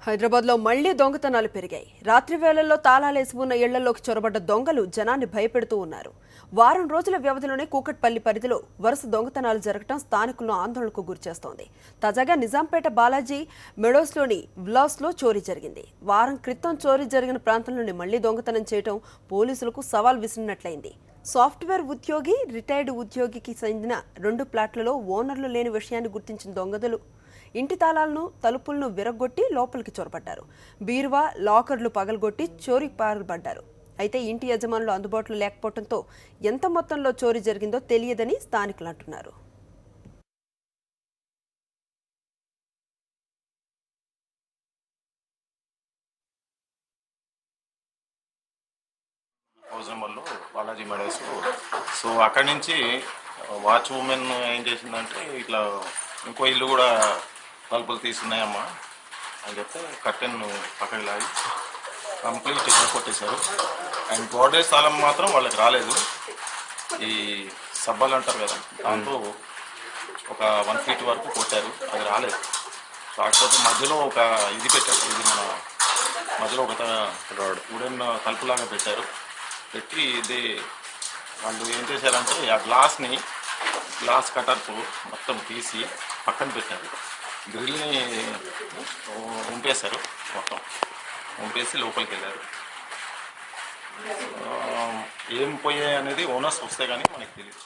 హైదరాబాద్లో మళ్లీ దొంగతనాలు పెరిగాయి. రాత్రి వేళల్లో తాళాలేసి ఉన్న ఇళ్లలోకి చొరబడ్డ దొంగలు జనాన్ని భయపెడుతూ ఉన్నారు. వారం రోజుల వ్యవధిలోనే కూకట్పల్లి పరిధిలో వరుస దొంగతనాలు జరగడం స్థానికులను ఆందోళనకు గురిచేస్తోంది. తాజాగా నిజాంపేట బాలాజీ మెడోస్లోని విలాస్లో చోరీ జరిగింది. వారం క్రితం చోరీ జరిగిన ప్రాంతంలోని మళ్లీ దొంగతనం చేయడం పోలీసులకు సవాల్ విసిరినట్లయింది. సాఫ్ట్వేర్ ఉద్యోగి, రిటైర్డ్ ఉద్యోగికి చెందిన 2 ఫ్లాట్లలో ఓనర్లు లేని విషయాన్ని గుర్తించిన దొంగలు ఇంటి తాళాలను, తలుపులను విరగ్గొట్టి లోపలికి చొరబడ్డారు. బీరువా, లాకర్లు పగలగొట్టి చోరీ పాల్పడ్డారు. అయితే ఇంటి యజమానులు అందుబాటులో లేకపోవడంతో ఎంత మొత్తంలో చోరీ జరిగిందో తెలియదని స్థానికులు అంటున్నారు. హౌస్ నెంబర్లో బాలాజీ మెడోస్. సో అక్కడి నుంచి వాచ్ ఉమెన్ ఏం చేసిందంటే, ఇట్లా ఇంకో ఇల్లు కూడా తలుపులు తీసున్నాయమ్మా అని చెప్తే కర్టెన్ పక్కకి లాగి కంప్లీట్ ఇట్లా కొట్టేశారు. అండ్ గోడ్రేజ్ స్థలం మాత్రం వాళ్ళకి రాలేదు. ఈ సబ్బాలు అంటారు కదా, దాంతో ఒక 1 ఫీట్ వరకు కొట్టారు, అది రాలేదు. కాకపోతే మధ్యలో ఒక ఇది పెట్టారు, ఇది మన మధ్యలో ఒక వుడెన్ తలుపులాగా పెట్టారు. పెట్టి ఇది వాళ్ళు ఏం చేశారంటే ఆ గ్లాస్ కటర్తో మొత్తం తీసి పక్కన పెట్టారు. గ్రిల్ని ఉంపేశారు, మొత్తం ఉంపేసి లోపలికి వెళ్ళారు. ఏం పోయాయి అనేది ఓనర్స్ వస్తే కానీ మనకి తెలియదు.